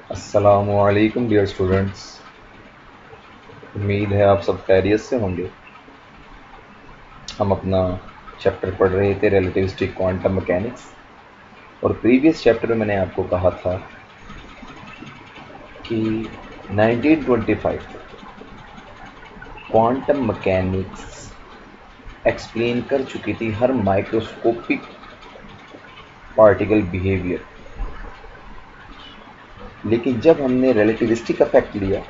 अस्सलामुअलैकुम dear students. उम्मीद है आप सब खैरियत से होंगे। हम अपना चैप्टर पढ़ रहे थे रिलेटिविस्टिक क्वांटम मैकेनिक्स, और प्रीवियस चैप्टर में मैंने आपको कहा था कि 1925 क्वांटम मैकेनिक्स एक्सप्लेन कर चुकी थी हर माइक्रोस्कोपिक पार्टिकल बिहेवियर। लेकिन जब हमने रिलेटिविस्टिक इफेक्ट लिया,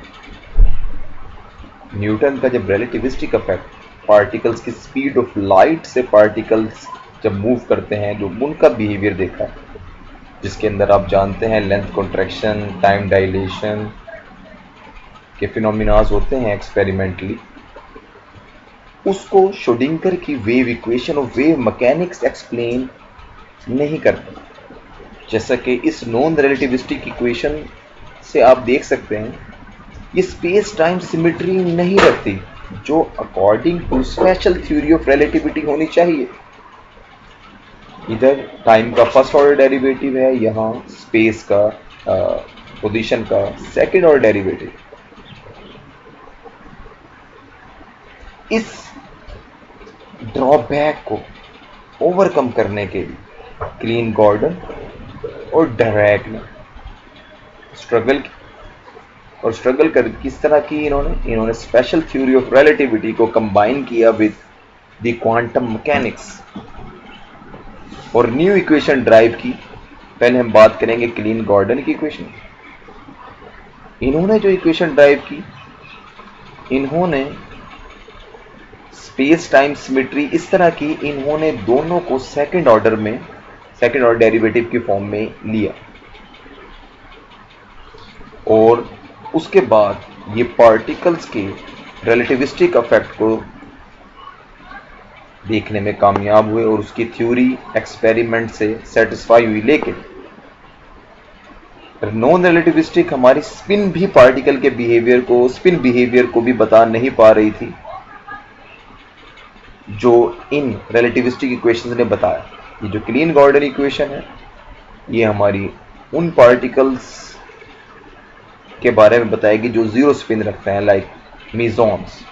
न्यूटन का जब रिलेटिविस्टिक इफेक्ट, पार्टिकल्स की स्पीड ऑफ लाइट से पार्टिकल्स जब मूव करते हैं, जो उनका बिहेवियर देखा, जिसके अंदर आप जानते हैं लेंथ कॉन्ट्रैक्शन, टाइम डायलेशन के फिनोमिनाज होते हैं एक्सपेरिमेंटली, उसको श्रोडिंगर की वेव इक्वेशन और वेव मैकेनिक्स एक्सप्लेन नहीं करते। जैसा कि इस नॉन रिलेटिविस्टिक इक्वेशन से आप देख सकते हैं, ये स्पेस टाइम सिमेट्री नहीं रखती जो according to special theory of relativity होनी चाहिए। इधर टाइम का फर्स्ट ऑर्डर डेरिवेटिव है, यहाँ स्पेस का पोजीशन का सेकंड ऑर्डर डेरिवेटिव। इस ड्रॉबैक को ओवरकम करने के लिए क्लीन गॉर्डन और डायरेक ने स्ट्रगल कर किस तरह की इन्होंने स्पेशल थ्योरी ऑफ रिलेटिविटी को कंबाइन किया विद द क्वांटम मैकेनिक्स और न्यू इक्वेशन ड्राइव की। पहले हम बात करेंगे क्लीन गॉर्डन की इक्वेशन। इन्होंने जो इक्वेशन ड्राइव की, इन्होंने स्पेस टाइम सिमेट्री इस तरह की, इन्होंने दोनों को सेकंड ऑर्डर डेरिवेटिव की फॉर्म में लिया, और उसके बाद ये पार्टिकल्स के रिलेटिविस्टिक इफेक्ट को देखने में कामयाब हुए और उसकी थ्योरी एक्सपेरिमेंट से सेटिस्फाई हुई। लेकिन नॉन रिलेटिविस्टिक हमारी स्पिन भी पार्टिकल के स्पिन बिहेवियर को भी बता नहीं पा रही थी, जो इन रिलेटिविस्टिक इक्वेशंस ने बताया। ये जो क्लीन गॉर्डन इक्वेशन है, ये हमारी उन पार्टिकल्स के बारे में बताएगी जो जीरो स्पिन रखते हैं, लाइक मेसॉन्स।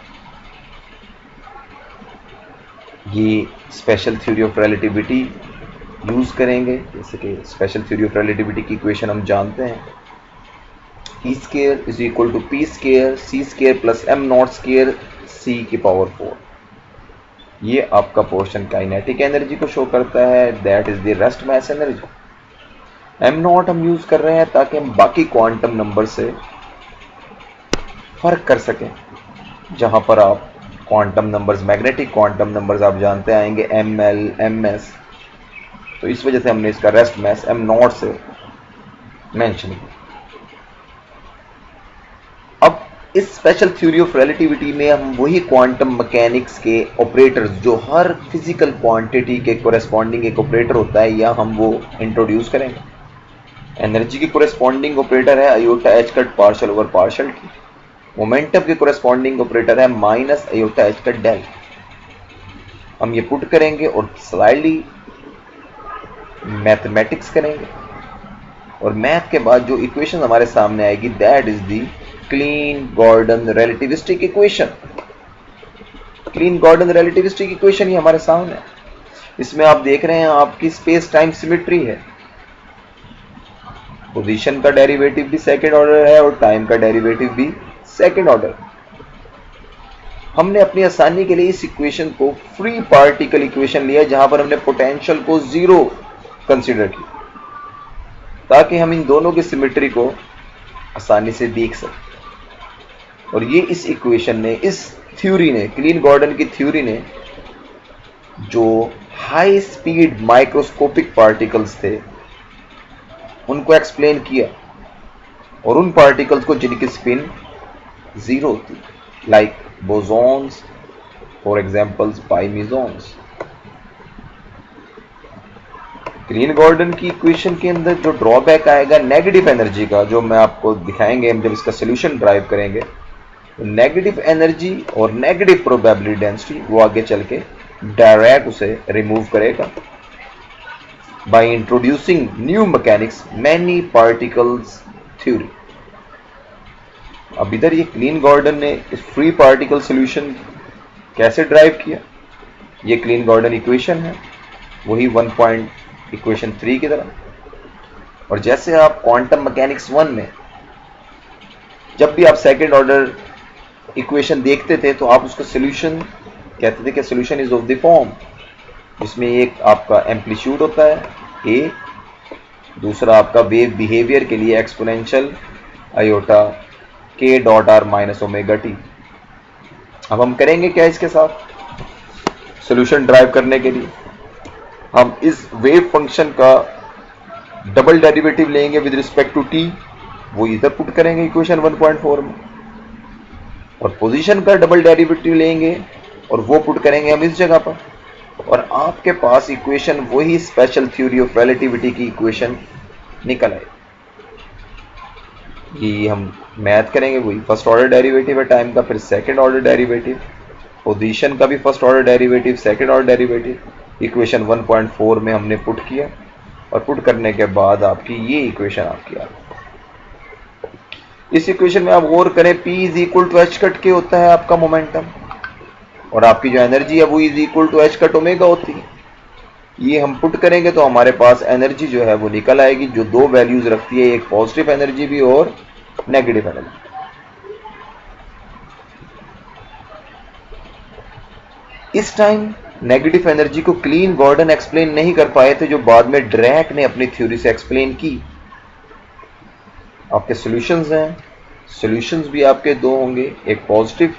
ये special theory of relativity use करेंगे, जैसे कि स्पेशल थ्योरी ऑफ रिलेटिविटी की इक्वेशन हम जानते हैं, E square is equal to P square C square plus M naught square C की पावर 4। ये आपका पोर्शन काइनेटिक एनर्जी को शो करता है, that is the rest mass energy. M naught हम यूज कर रहे हैं ताकि हम बाकी क्वांटम नंबर से फर्क कर सकें, जहां पर आप quantum numbers, magnetic quantum numbers आप जानते आएंगे एम एल एम एस, तो इस वजह से हमने इसका रेस्ट मास एम नॉट से मेंशन किया। अब इस स्पेशल थ्योरी ऑफ रिलेटिविटी में हम वही क्वांटम मैकेनिक्स के ऑपरेटर्स, जो हर फिजिकल क्वांटिटी के कोरेस्पॉन्डिंग एक ऑपरेटर होता है, या हम वो इंट्रोड्यूस करेंगे। एनर्जी की कोरेस्पॉन्डिंग ऑपरेटर है iota h cut partial over partial t. Momentum के कोरेस्पॉन्डिंग ऑपरेटर है minus iota h cut del. हम ये पुट करेंगे और स्लाइडली मैथमेटिक्स करेंगे, और मैथ के बाद जो इक्वेशन हमारे सामने आएगी, that is the Klein Gordon relativistic equation. Klein Gordon relativistic equation ही हमारे सामने है। इसमें आप देख रहे हैं आपकी स्पेस टाइम सिमेट्री है, पोजीशन का डेरिवेटिव भी सेकंड ऑर्डर है और टाइम का डेरिवेटिव भी सेकंड ऑर्डर। हमने अपनी आसानी के लिए इस इक्वेशन को फ्री पार्टिकल इक्वेशन लिया, जहां पर हमने पोटेंशियल को जीरो कंसीडर किया, ताकि हम इन दोनों की सिमेट्री को आसानी से देख सकें। और ये इस इक्वेशन ने, इस थ्योरी ने, क्लीन गॉर्डन की थ्योरी ने, जो हाई स्पीड माइक्रोस्कोपिक पार्टिकल्स थे उनको एक्सप्लेन किया, और उन पार्टिकल्स को जिनकी स्पिन जीरो होती, like bosons, for examples pi mesons. Klein Gordon की इक्वेशन के अंदर जो ड्रॉबैक आएगा नेगेटिव एनर्जी का, जो मैं आपको दिखाएंगे हम जब इसका सोल्यूशन ड्राइव करेंगे, नेगेटिव एनर्जी और नेगेटिव प्रोबेबिलिटी डेंसिटी, वो आगे चल के डायरेक्ट उसे रिमूव करेगा by introducing new mechanics, many particles theory। अब इधर ये क्लीन गॉर्डन ने इस फ्री पार्टिकल सॉल्यूशन कैसे ड्राइव किया, ये क्लीन गॉर्डन इक्वेशन है, वही 1 पॉइंट इक्वेशन 3 की तरह। और जैसे आप क्वांटम मैकेनिक्स 1 में जब भी आप सेकेंड ऑर्डर इक्वेशन देखते थे तो आप उसका सॉल्यूशन कहते थे कि solution is of the form, जिसमें एक आपका एम्पलीट्यूड होता है ए, दूसरा आपका वेव बिहेवियर के लिए एक्सपोनेंशियल आयोटा के dot are minus omega T. अब हम करेंगे क्या इसके साथ सॉल्यूशन ड्राइव करने के लिए, हम इस वेव फंक्शन का डबल डेरिवेटिव लेंगे विद रिस्पेक्ट टू टी, वो इधर पुट करेंगे इक्वेशन 1.4 में, और पोजीशन का डबल डेरिवेटिव लेंगे और वो पुट करेंगे हम इस जगह पर, और आपके पास इक्वेशन वही स्पेशल थ्योरी ऑफ रिलेटिविटी की इक्वेशन निकल आए। ये हम मैथ करेंगे, वही फर्स्ट ऑर्डर डेरिवेटिव है टाइम का, फिर सेकंड ऑर्डर डेरिवेटिव, पोजीशन का भी first order derivative, second order derivative, equation 1.4 में हमने पुट किया, और पुट करने के बाद आपकी ये इक्वेशन आपकी आ गई। इस इक्वेशन में आप गौर करें, P is equal to h cut के होता है आपका मोमेंटम, और आपकी जो एनर्जी है वो is equal to h cut omega होती है। ये हम पुट करेंगे तो हमारे पास एनर्जी जो है वो निकल आएगी, जो दो वैल्यूज रखती है, एक पॉजिटिव एनर्जी भी और नेगेटिव एनर्जी। इस टाइम नेगेटिव एनर्जी को क्लीन गॉर्डन एक्सप्लेन नहीं कर पाए थे, जो बाद में ड्रैक ने अपनी थ्योरी से एक्सप्लेन की। आपके सॉल्यूशंस हैं, सॉल्यूशंस भी आपके दो होंगे, एक पॉजिटिव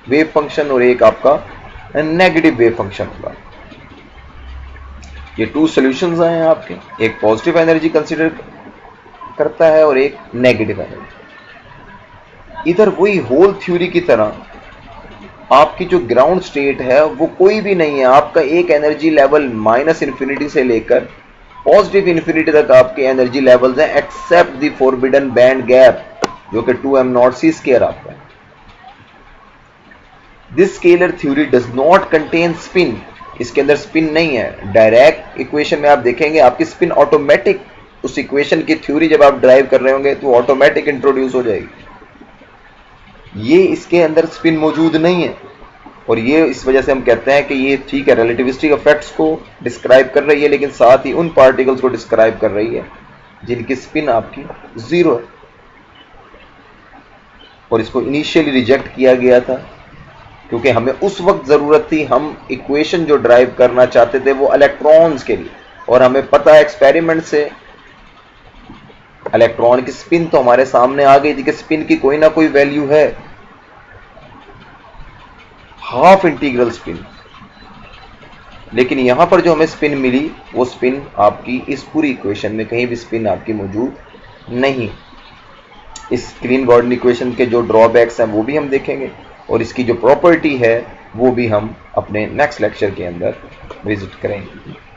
वेव फंक्शन और एक आपका नेगेटिव वेव फंक्शन होगा। ये टू सॉल्यूशंस हैं आपके, एक पॉजिटिव एनर्जी कंसीडर करता है और एक नेगेटिव एनर्जी। इधर वही होल थ्योरी की तरह आपकी जो ग्राउंड स्टेट है वो कोई भी नहीं है, आपका एक एनर्जी लेवल माइनस इन्फिनिटी से लेकर पॉजिटिव इन्फिनिटी तक आपके एनर्जी लेवल्स हैं, except the forbidden band gap जो कि 2m0c² आपका है। This scalar theory does not contain spin, इसके अंदर स्पिन नहीं है। डायरेक्ट इक्वेशन में आप देखेंगे आपकी स्पिन ऑटोमेटिक, उस इक्वेशन की थ्योरी जब आप ड्राइव कर रहे होंगे तो ऑटोमेटिक इंट्रोड्यूस हो जाएगी। ये इसके अंदर स्पिन मौजूद नहीं है, और ये इस वजह से हम कहते हैं कि ये ठीक है रिलेटिविस्टिक इफेक्ट्स को डिस्क्राइब कर रही है, लेकिन साथ ही उन पार्टिकल्स को डिस्क्राइब कर रही है जिनकी स्पिन आपकी जीरो है। और इसको इनिशियली रिजेक्ट किया गया था क्योंकि हमें उस वक्त जरूरत थी, हम इक्वेशन जो ड्राइव करना चाहते थे वो इलेक्ट्रॉन्स के लिए, और हमें पता है एक्सपेरिमेंट से इलेक्ट्रॉन की स्पिन तो हमारे सामने आ गई थी कि स्पिन की कोई ना कोई वैल्यू है, हाफ इंटीग्रल स्पिन। लेकिन यहां पर जो हमें स्पिन मिली वो स्पिन आपकी इस पूरी इक्वेशन में कहीं भी स्पिन आपकी मौजूद नहीं। इस क्लीन गॉर्डन इक्वेशन के जो ड्रॉबैक्स हैं वो भी हम देखेंगे, और इसकी जो प्रॉपर्टी है वो भी हम अपने नेक्स्ट लेक्चर के अंदर विजिट करेंगे।